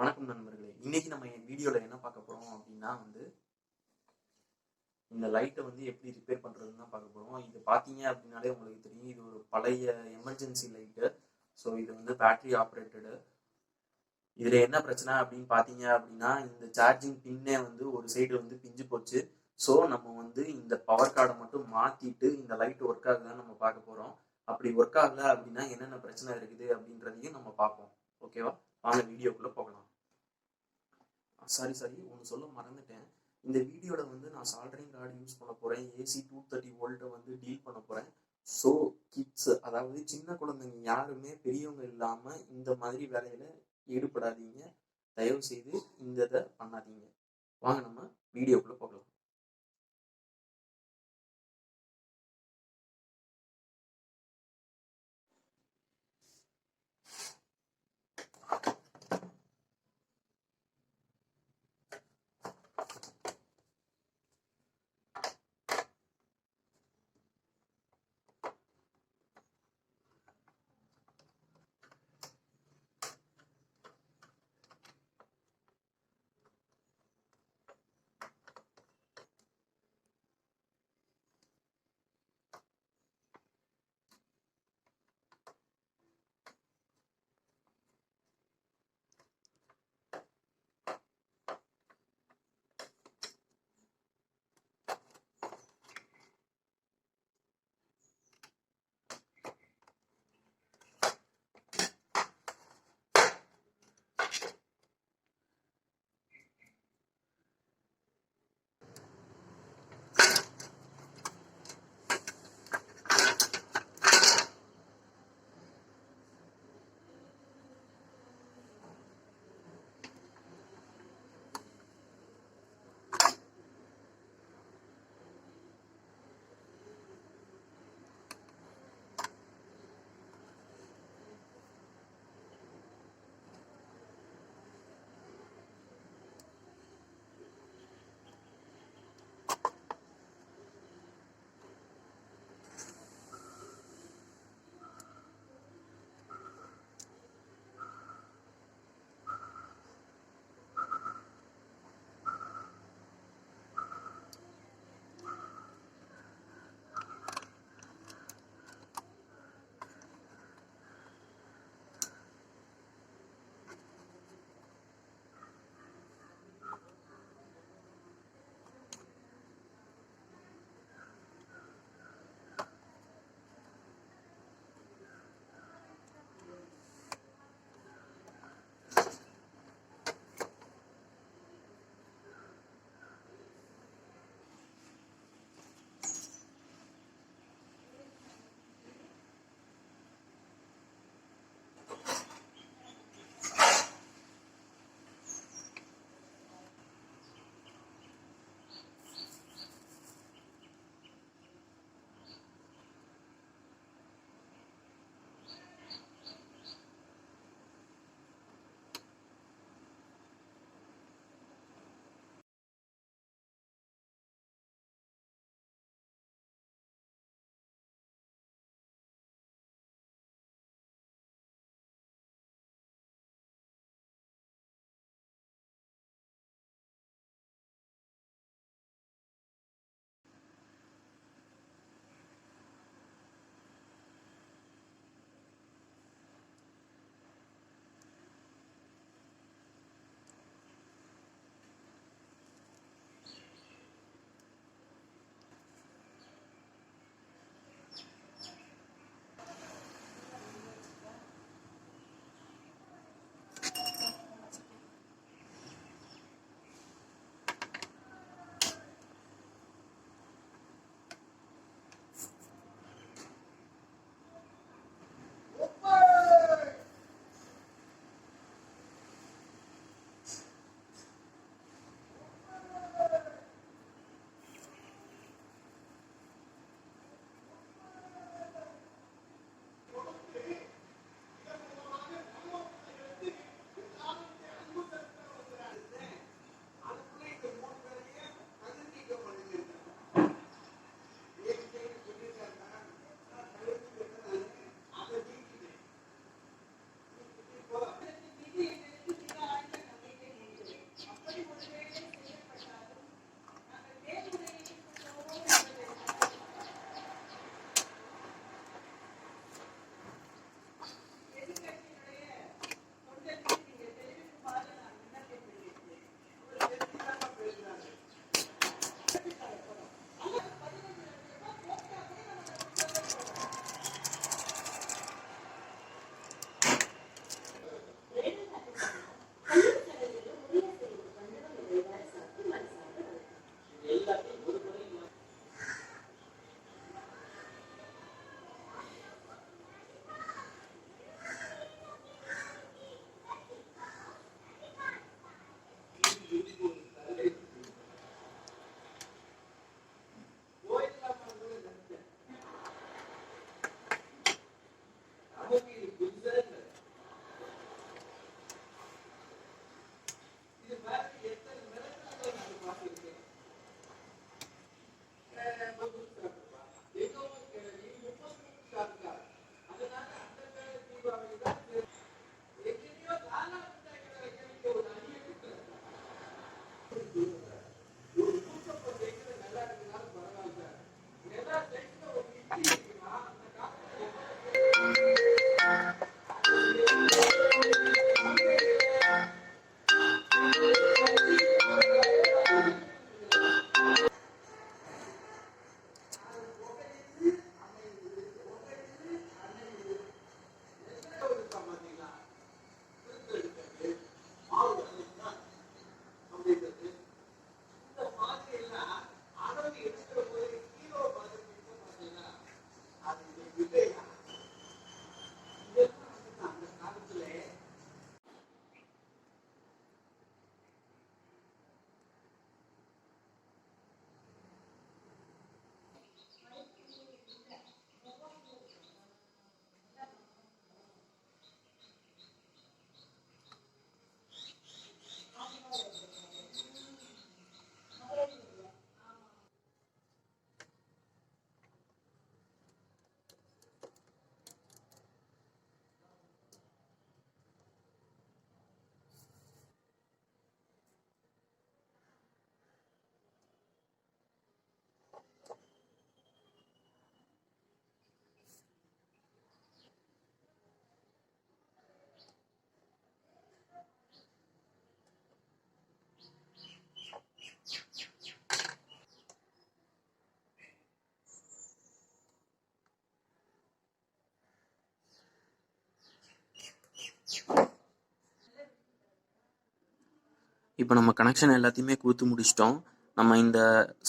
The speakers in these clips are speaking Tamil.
வணக்கம் நண்பர்களே. இன்னைக்கு நம்ம வீடியோல என்ன பார்க்க போறோம் அப்படின்னா இந்த லைட்டை எப்படி ரிப்பேர் பண்றதுன்னு தான் பார்க்க போறோம். இது பார்த்தீங்க அப்படின்னாலே உங்களுக்கு தெரியும், இது ஒரு பழைய எமர்ஜென்சி லைட்டு. ஸோ இது பேட்டரி ஆப்ரேட்டடு. இதுல என்ன பிரச்சனை அப்படின்னு பார்த்தீங்க அப்படின்னா, இந்த சார்ஜிங் பின்னே ஒரு சைடு பிஞ்சு போச்சு. ஸோ நம்ம இந்த பவர் கார்டை மட்டும் மாத்திட்டு இந்த லைட் ஒர்க் ஆகுதான்னு நம்ம பார்க்க போறோம். அப்படி ஒர்க் ஆகல அப்படின்னா என்னென்ன பிரச்சனை இருக்குது அப்படின்றதையும் நம்ம பார்ப்போம். ஓகேவா? வாங்க வீடியோக்குள்ள போகலாம். சாரி ஒன்று சொல்ல மறந்துட்டேன். இந்த வீடியோவில் நான் சால்டரிங் ராட் யூஸ் பண்ண போகிறேன். ஏசி 230 வோல்ட்டை டீல் பண்ண போகிறேன். ஸோ கிட்ஸ், அதாவது சின்ன குழந்தைங்க யாருமே பெரியவங்க இல்லாமல் இந்த மாதிரி வேலையில் ஈடுபடாதீங்க. தயவு செய்து இந்த இதை பண்ணாதீங்க. வாங்க நம்ம வீடியோக்குள்ளே போகலாம். இப்போ நம்ம கனெக்ஷன் எல்லாத்தையுமே கொடுத்து முடிச்சிட்டோம். நம்ம இந்த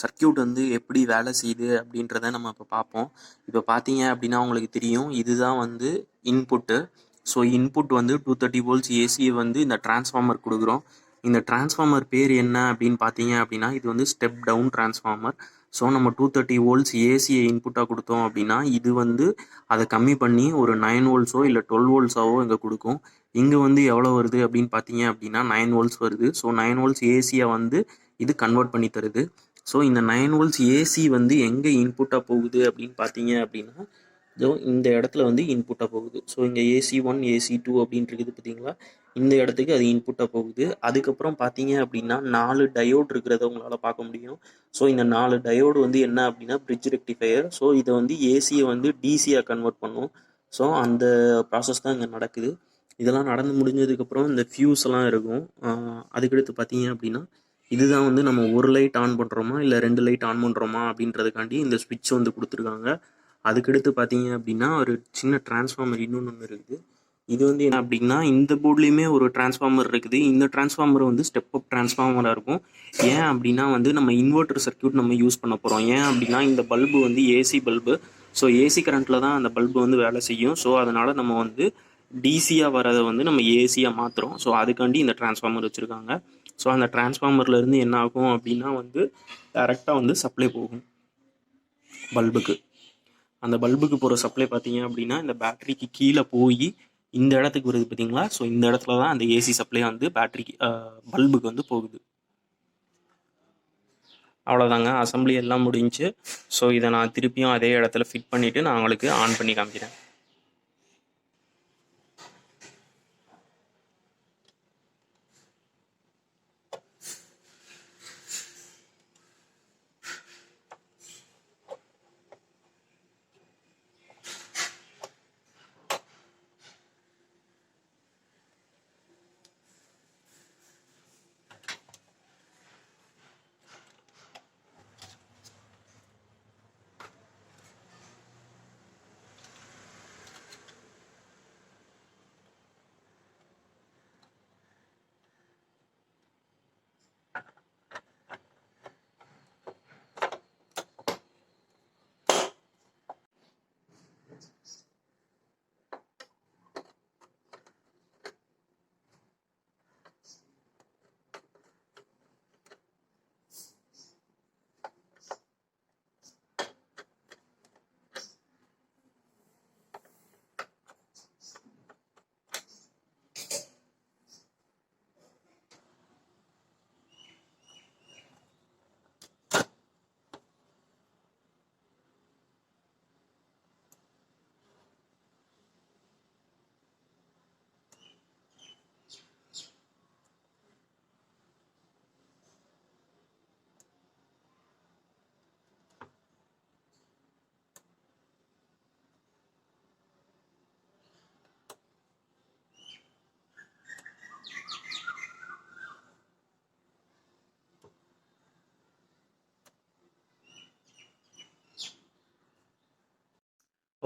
சர்க்யூட் வந்து எப்படி வேலை செய்யுது அப்படின்றத நம்ம இப்போ பார்ப்போம். இப்போ பார்த்தீங்க அப்படின்னா உங்களுக்கு தெரியும், இதுதான் வந்து இன்புட்டு. ஸோ இன்புட் வந்து 230 வோல்ட்ஸ் ஏசியை வந்து இந்த டிரான்ஸ்ஃபார்மர் கொடுக்குறோம். இந்த டிரான்ஸ்ஃபார்மர் பேர் என்ன அப்படின்னு பார்த்தீங்க அப்படின்னா, இது வந்து ஸ்டெப் டவுன் டிரான்ஸ்ஃபார்மர். ஸோ நம்ம 230 வோல்ட்ஸ் ஏசியை இன்புட்டாக கொடுத்தோம் அப்படின்னா, இது வந்து அதை கம்மி பண்ணி ஒரு 9 வோல்ட்ஸோ இல்லை 12 வோல்ட்ஸாவோ இங்கே கொடுக்கும். இங்கே வந்து எவ்வளோ வருது அப்படின்னு பார்த்தீங்க அப்படின்னா 9 வோல்ட்ஸ் வருது. ஸோ 9 வோல்ட்ஸ் ஏசியை வந்து இது கன்வெர்ட் பண்ணி தருது. ஸோ இந்த 9 வோல்ட்ஸ் ஏசி வந்து எங்கே இன்புட்டாக போகுது அப்படின்னு பார்த்தீங்க அப்படின்னா, இந்த இடத்துல வந்து இன்புட்டாக போகுது. ஸோ இங்கே AC1 AC2 அப்படின்ட்டு இருக்குது பார்த்தீங்களா, இந்த இடத்துக்கு அது இன்புட்டாக போகுது. அதுக்கப்புறம் பார்த்தீங்க அப்படின்னா 4 டயோடு இருக்கிறத உங்களால் பார்க்க முடியும். ஸோ இந்த 4 டயோடு வந்து என்ன அப்படின்னா பிரிட்ஜ் ரெக்டிஃபையர். ஸோ இதை வந்து ஏசியை வந்து டிசியாக கன்வெர்ட் பண்ணும். ஸோ அந்த ப்ராசஸ் தான் இங்கே நடக்குது. இதெல்லாம் நடந்து முடிஞ்சதுக்கப்புறம் இந்த ஃபியூஸ் எல்லாம் இருக்கும். அதுக்கடுத்து பார்த்தீங்க அப்படின்னா, இதுதான் வந்து நம்ம ஒரு லைட் ஆன் பண்ணுறோமா இல்லை 2 லைட் ஆன் பண்ணுறோமா அப்படின்றதுக்காண்டி இந்த ஸ்விட்ச் வந்து கொடுத்துருக்காங்க. அதுக்கடுத்து பார்த்தீங்க அப்படின்னா ஒரு சின்ன டிரான்ஸ்ஃபார்மர் இன்னொன்று இருக்குது. இது வந்து என்ன அப்படின்னா, இந்த போர்ட்லேயுமே ஒரு டிரான்ஸ்ஃபார்மர் இருக்குது. இந்த டிரான்ஸ்ஃபார்மர் வந்து ஸ்டெப் அப் டிரான்ஸ்ஃபார்மராக இருக்கும். ஏன் அப்படின்னா வந்து நம்ம இன்வெர்ட்டர் சர்க்யூட் நம்ம யூஸ் பண்ண போகிறோம். ஏன் அப்படின்னா இந்த பல்பு வந்து ஏசி பல்பு. ஸோ ஏசி கரண்ட்டில் தான் அந்த பல்பு வந்து வேலை செய்யும். ஸோ அதனால் நம்ம வந்து டிசியாக வரதை வந்து நம்ம ஏசியாக மாற்றுறோம். ஸோ அதுக்காண்டி இந்த டிரான்ஸ்ஃபார்மர் வச்சுருக்காங்க. ஸோ அந்த டிரான்ஸ்ஃபார்மர்லேருந்து என்ன ஆகும் அப்படின்னா வந்து டேரெக்டாக வந்து சப்ளை போகும் பல்புக்கு. அந்த பல்புக்கு போகிற சப்ளை பார்த்தீங்க அப்படின்னா இந்த பேட்டரிக்கு கீழே போய் இந்த இடத்துக்கு வருது பார்த்தீங்களா. ஸோ இந்த இடத்துல தான் அந்த ஏசி சப்ளை வந்து பேட்டரிக்கு பல்புக்கு வந்து போகுது. அவ்வளோதாங்க, அசம்பிளி எல்லாம் முடிஞ்சு. ஸோ இதை நான் திருப்பியும் அதே இடத்துல ஃபிட் பண்ணிவிட்டு நான் உங்களுக்கு ஆன் பண்ணி காமிக்கிறேன்.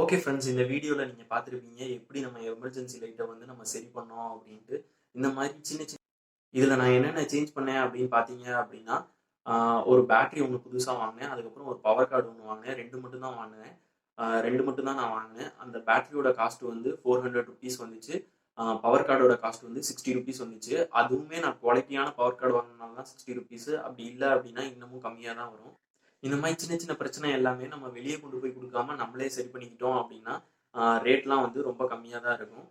ஓகே ஃப்ரெண்ட்ஸ், இந்த வீடியோவில் நீங்கள் பார்த்துருப்பீங்க எப்படி நம்ம எமர்ஜென்சி லைட்டை வந்து நம்ம சரி பண்ணோம் அப்படின்ட்டு. இந்த மாதிரி சின்ன சின்ன இதில் நான் என்னென்ன சேஞ்ச் பண்ணேன் அப்படின்னு பார்த்தீங்க அப்படின்னா, ஒரு பேட்டரி ஒன்று புதுசாக வாங்கினேன். அதுக்கப்புறம் ஒரு பவர் கார்டு ஒன்று வாங்கினேன். 2 மட்டும் தான் வாங்கினேன். 2 மட்டும் தான் நான் வாங்கினேன். அந்த பேட்டரியோட காஸ்ட் வந்து 400 ருபீஸ் வந்துச்சு. பவர் கார்டோட காஸ்ட் வந்து 60 ருபீஸ் வந்துச்சு. அதுவுமே நான் குவாலிட்டியான பவர் கார்டு வாங்கினால தான் 60 ருபீஸ். அப்படி இல்லை அப்படின்னா இன்னமும் கம்மியாக தான் வரும். இந்த மாதிரி சின்ன சின்ன பிரச்சனை எல்லாமே நம்ம வெளியே கொண்டு போய் கொடுக்காம நம்மளே சரி பண்ணிக்கிட்டோம் அப்படின்னா ரேட்லாம் வந்து ரொம்ப கம்மியாக தான் இருக்கும்.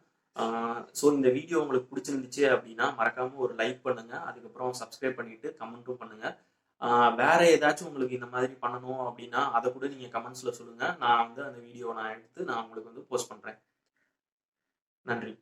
ஸோ இந்த வீடியோ உங்களுக்கு பிடிச்சிருந்துச்சு அப்படின்னா மறக்காமல் ஒரு லைக் பண்ணுங்கள். அதுக்கப்புறம் சப்ஸ்கிரைப் பண்ணிவிட்டு கமெண்ட்டும் பண்ணுங்கள். வேறு ஏதாச்சும் உங்களுக்கு இந்த மாதிரி பண்ணணும் அப்படின்னா அதை கூட நீங்கள் கமெண்ட்ஸில் சொல்லுங்கள். நான் வந்து அந்த வீடியோவை நான் எடுத்து நான் உங்களுக்கு வந்து போஸ்ட் பண்ணுறேன். நன்றி.